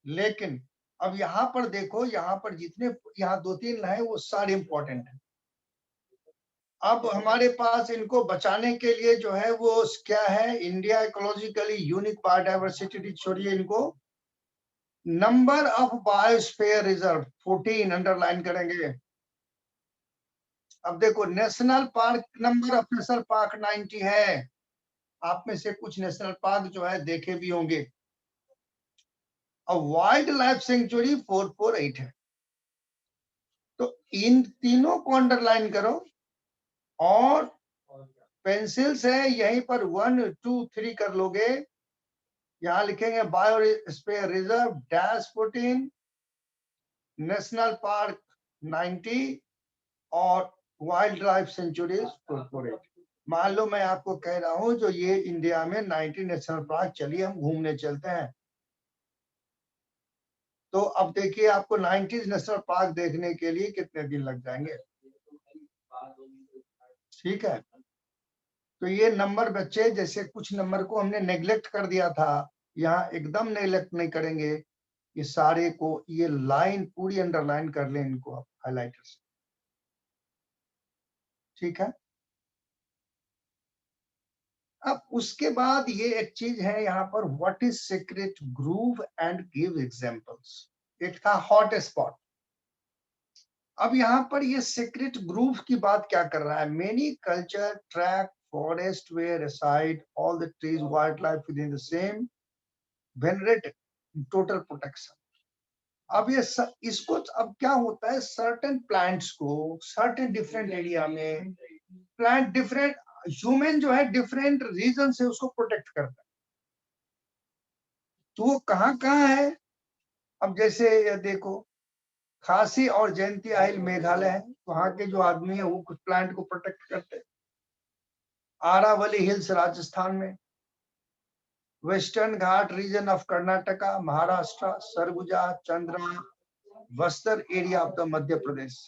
A: लेकिन अब यहाँ पर देखो, यहाँ पर जितने यहाँ 2-3 है वो सारे इंपॉर्टेंट है। अब हमारे पास इनको बचाने के लिए जो है वो क्या है, इंडिया इकोलॉजिकली यूनिक बायोडाइवर्सिटी, छोड़िए इनको, number of biosphere reserve 14 underline करेंगे। अब देखो, national park number of national park 90 है। आप में से कुछ नेशनल पार्क जो है देखे भी होंगे। अब वाइल्ड लाइफ सेंचुरी 448 है। तो इन तीनों को अंडरलाइन करो, और पेंसिल से यहीं पर 1, 2, 3 कर लोगे। यहाँ लिखेंगे बायोस्फीयर रिजर्व -14, नेशनल पार्क 90 और वाइल्ड लाइफ सेंचुरीज 448। मान लो मैं आपको कह रहा हूं जो ये इंडिया में 90 नेशनल पार्क, चलिए हम घूमने चलते हैं। तो अब देखिए, आपको 90 नेशनल पार्क देखने के लिए कितने दिन लग जाएंगे। ठीक है, तो ये नंबर बच्चे, जैसे कुछ नंबर को हमने नेग्लेक्ट कर दिया था, यहाँ एकदम नेग्लेक्ट नहीं करेंगे। ये सारे को, ये लाइन पूरी अंडरलाइन कर लें इनको आप हाइलाइटर से। ठीक है, अब उसके बाद ये एक चीज है यहाँ पर, what is secret groove and give examples. एक था हॉट स्पॉट। अब यहाँ पर ये सीक्रेट ग्रूव की बात क्या कर रहा है, many culture track forest where aside all the trees wild life within the same venerate total protection. अब ये इसको अब क्या होता है, सर्टेन प्लांट्स को सर्टेन डिफरेंट एरिया में, प्लांट डिफरेंट, ह्यूमन जो है डिफरेंट रीजन से उसको प्रोटेक्ट करता है। तो वो कहाँ कहाँ है, अब जैसे ये देखो, खासी और जयंती आइल मेघालय है, वहां के जो आदमी है वो कुछ प्लांट को प्रोटेक्ट करते हैं। आरावली हिल्स राजस्थान में, western Ghat region of Karnataka, Maharashtra, Sarguja, Chandra, Bastar area of the Madhya Pradesh.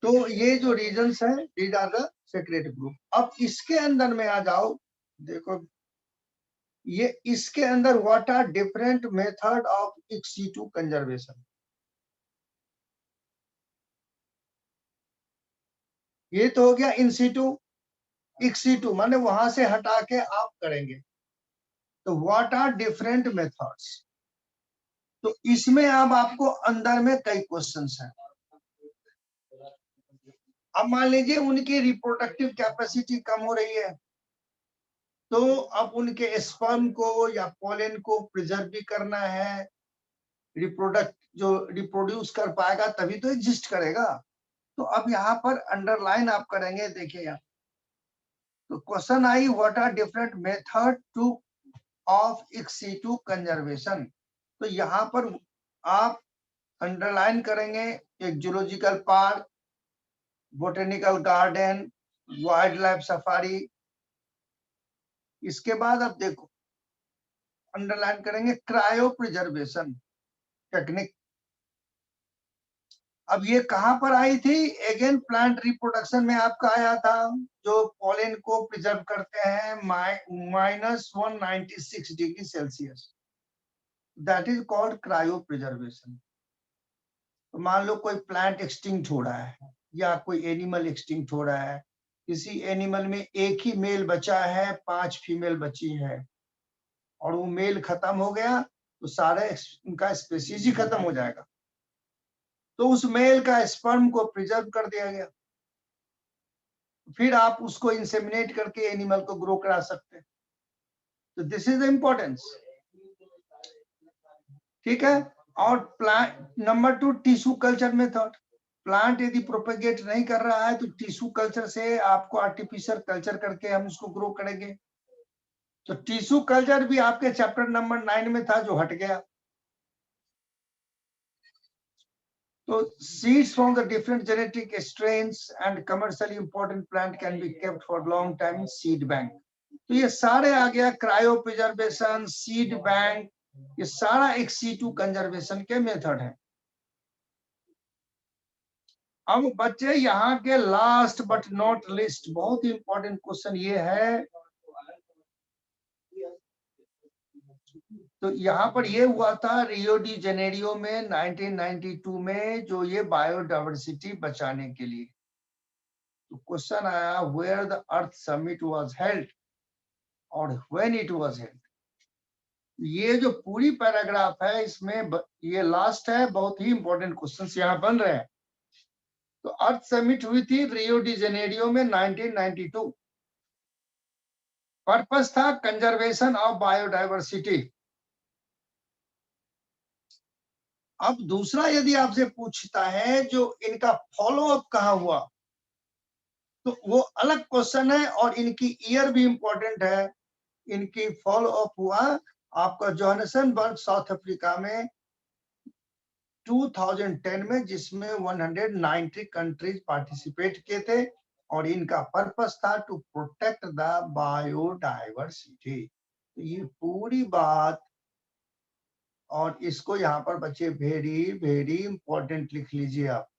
A: तो ये जो रीजन्स हैं, these are the secret group. अब इसके अंदर में आ जाओ, देखो ये इसके अंदर what are different method of in situ conservation. ये तो हो गया इन सीटू, इन सीटू माने वहां से हटा के आप करेंगे। तो व्हाट आर डिफरेंट मेथड्स, तो इसमें अब आपको अंदर में कई क्वेश्चंस हैं। अब मान लीजिए उनकी रिप्रोडक्टिव कैपेसिटी कम हो रही है, तो अब उनके स्पर्म को या पोलन को प्रिजर्व भी करना है। रिप्रोडक्ट जो रिप्रोड्यूस कर पाएगा तभी तो एग्जिस्ट करेगा। तो अब यहाँ पर अंडरलाइन आप करेंगे, देखिए यहाँ तो क्वेश्चन आई, what are different method to of in situ conservation. तो यहाँ पर आप अंडरलाइन करेंगे, एक zoological park, botanical garden, wild life safari. इसके बाद अब देखो अंडरलाइन करेंगे क्रायो प्रिजर्वेशन टेक्निक। अब ये कहां पर आई थी? अगेन प्लांट रिप्रोडक्शन में आपका आया था, जो पॉलन को प्रिजर्व करते हैं -196 degree Celsius, that is called cryo preservation. तो मान लो कोई प्लांट एक्सटिंक्ट हो रहा है या कोई एनिमल एक्सटिंक्ट हो रहा है, किसी एनिमल में एक ही मेल बचा है, 5 फीमेल बची है, और वो मेल खत्म हो गया तो सारे उनका स्पीसीज ही खत्म हो जाएगा। तो उस मेल का स्पर्म को प्रिजर्व कर दिया गया, फिर आप उसको इंसेमिनेट करके एनिमल को ग्रो करा सकते हैं। तो दिस इज द इम्पोर्टेंस, ठीक है। और plant number 2 tissue culture method. Plant यदि प्रोपेगेट नहीं कर रहा है तो टिश्यू कल्चर से आपको आर्टिफिशियल कल्चर करके हम उसको ग्रो करेंगे। तो टिश्यू कल्चर भी आपके चैप्टर नंबर 9 में था, जो हट गया। तो seeds from the different genetic strains and commercially important plant can be kept for long time in seed bank। तो ये सारे आ गया, क्रायो प्रिजर्वेशन, सीड बैंक, ये सारा एक C2 कंजर्वेशन के मेथड है। अब बच्चे यहाँ के लास्ट बट नॉट लिस्ट बहुत ही इंपॉर्टेंट क्वेश्चन ये है। तो यहाँ पर ये हुआ था रियो डी जेनेरियो में 1992 में, जो ये बायोडाइवर्सिटी बचाने के लिए। तो क्वेश्चन आया where the earth summit was held और व्हेन इट वाज हेल्ड। ये जो पूरी पैराग्राफ है इसमें ये लास्ट है, बहुत ही इंपॉर्टेंट क्वेश्चंस यहाँ बन रहे हैं। तो अर्थ समिट हुई थी रियो डी जेनेरियो में 1992। पर्पस था कंजर्वेशन ऑफ बायोडाइवर्सिटी। अब दूसरा यदि आपसे पूछता है जो इनका फॉलो अप कहाँ हुआ, तो वो अलग क्वेश्चन है, और इनकी ईयर भी इंपॉर्टेंट है। इनकी फॉलो अप हुआ आपका जोहानिसबर्ग साउथ अफ्रीका में 2010 में, जिसमें 190 कंट्रीज पार्टिसिपेट किए थे, और इनका पर्पस था टू प्रोटेक्ट द बायोडाइवर्सिटी। तो ये पूरी बात, और इसको यहाँ पर बच्चे वेरी वेरी इंपॉर्टेंट लिख लीजिए आप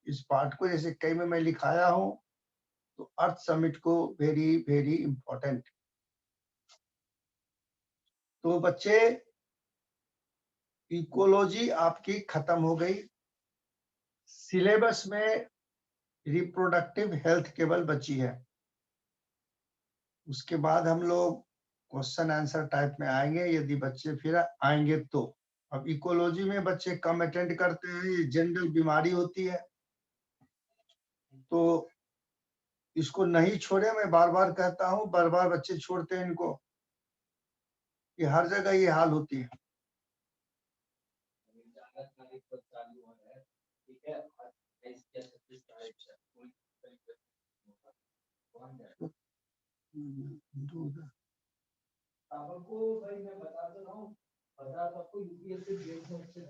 A: इस पार्ट को, जैसे कई में मैं लिखाया हूं। तो अर्थ समिट को वेरी वेरी इंपॉर्टेंट। तो बच्चे इकोलॉजी आपकी खत्म हो गई। सिलेबस में रिप्रोडक्टिव हेल्थ केवल बची है। उसके बाद हम लोग क्वेश्चन आंसर टाइप में आएंगे, यदि बच्चे फिर आएंगे तो। अब इकोलॉजी में बच्चे कम अटेंड करते हैं, ये जनरल बीमारी होती है, तो इसको नहीं छोड़े। मैं बार बार कहता हूँ, बार बार बच्चे छोड़ते हैं इनको, ये हर जगह ये हाल होती है।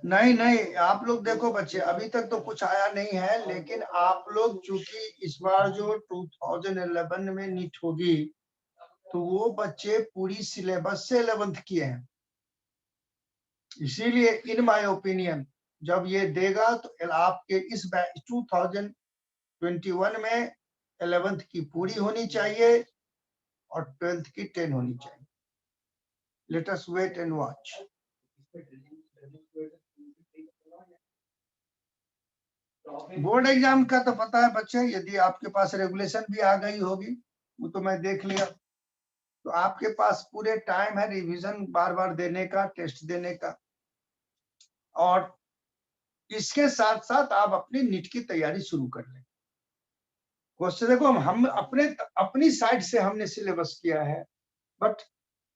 A: नहीं नहीं, आप लोग देखो बच्चे, अभी तक तो कुछ आया नहीं है, लेकिन आप लोग चूंकि इस बार जो 2011 में नीट होगी, तो वो बच्चे पूरी सिलेबस से 11th किए हैं। इसीलिए इन माय ओपिनियन जब ये देगा तो आपके इस 2021 में 11th की पूरी होनी चाहिए और 12th की 10 होनी चाहिए। Let us wait and watch. Board exam का तो पता है बच्चे, यदि आपके पास रेगुलेशन भी आ गई होगी, वो तो मैं देख लिया, तो आपके पास पूरे टाइम है रिवीजन बार बार देने का, टेस्ट देने का, और इसके साथ साथ आप अपनी नीट की तैयारी शुरू कर लें। क्वेश्चन देखो, हम अपनी साइड से हमने सिलेबस किया है, बट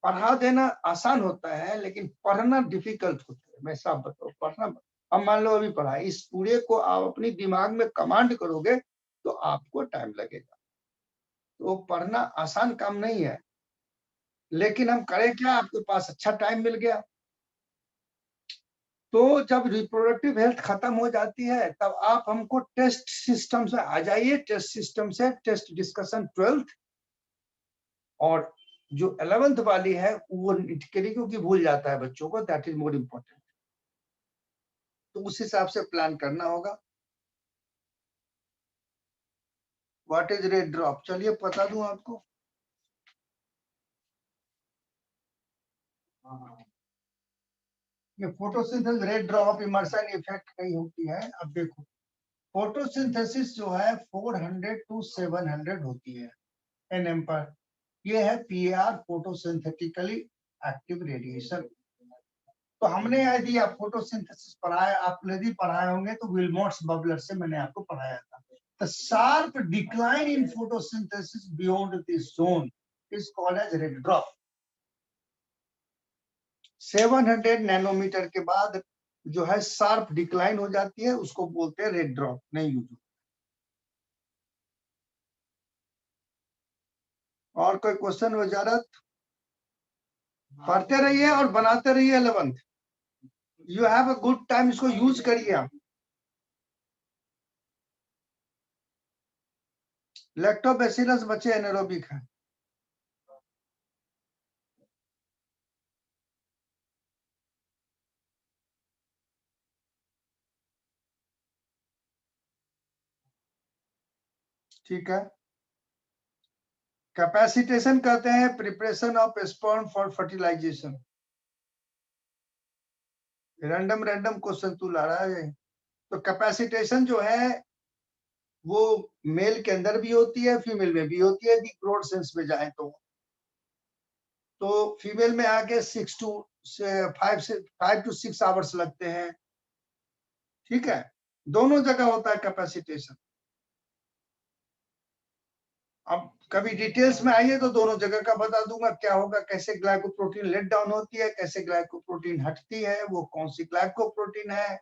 A: पढ़ा देना आसान होता है, लेकिन पढ़ना डिफिकल्ट होता है। मैं साफ बताऊं, पढ़ना, अब मान लो अभी पढ़ा, इस पूरे को आप अपनी दिमाग में कमांड करोगे तो आपको टाइम लगेगा। तो पढ़ना आसान काम नहीं है, लेकिन हम करें क्या, आपके पास अच्छा टाइम मिल गया। तो जब रिप्रोडक्टिव हेल्थ खत्म हो जाती है तब आप हमको टेस्ट सिस्टम से आ जाइए, टेस्ट सिस्टम से टेस्ट डिस्कशन 12th और जो 11th वाली है वो निटकरी क्योंकि भूल जाता है बच्चों को, दैट इज मोर इम्पोर्टेंट। तो उस हिसाब से प्लान करना होगा। व्हाट इज रेड ड्रॉप, चलिए बता दूं आपको। ये photosynthesis red drop immersion effect कहीं होती है। अब देखो फोटोसिंथेसिस जो है 400 टू 700 होती है एनएम पर। ये है पीआर, फोटोसिंथेटिकली एक्टिव रेडिएशन। तो हमने यदि आप फोटोसिंथेसिस पढ़ाया, आप यदि पढ़ाए होंगे तो विल्मोट्स बबलर से मैंने आपको पढ़ाया था। The sharp decline in photosynthesis beyond this zone is called as red drop. 700 nanometre के बाद जो है शार्प डिक्लाइन हो जाती है, उसको बोलते हैं रेड ड्रॉप। नहीं यूज। और कोई क्वेश्चन वजारत? पढ़ते रहिए और बनाते रहिए 11th। You have a good time, इसको यूज करिए आप। लैक्टोबैसिलस बच्चे एनारोबिक है। ठीक है। कैपेसिटेशन कहते हैं preparation of sperm for fertilization. Random random question तू ला रहा है। तो कैपेसिटेशन जो है वो मेल के अंदर भी होती है, फीमेल में भी होती है, यदि ब्रॉड सेंस में जाए तो फीमेल में आके 5 to 6 आवर्स लगते हैं। ठीक है, दोनों जगह होता है कैपेसिटेशन। अब कभी डिटेल्स में आइए तो दोनों जगह का बता दूंगा क्या होगा, कैसे ग्लाइकोप्रोटीन लेट डाउन होती है, कैसे ग्लाइकोप्रोटीन हटती है, वो कौन सी ग्लाइकोप्रोटीन है,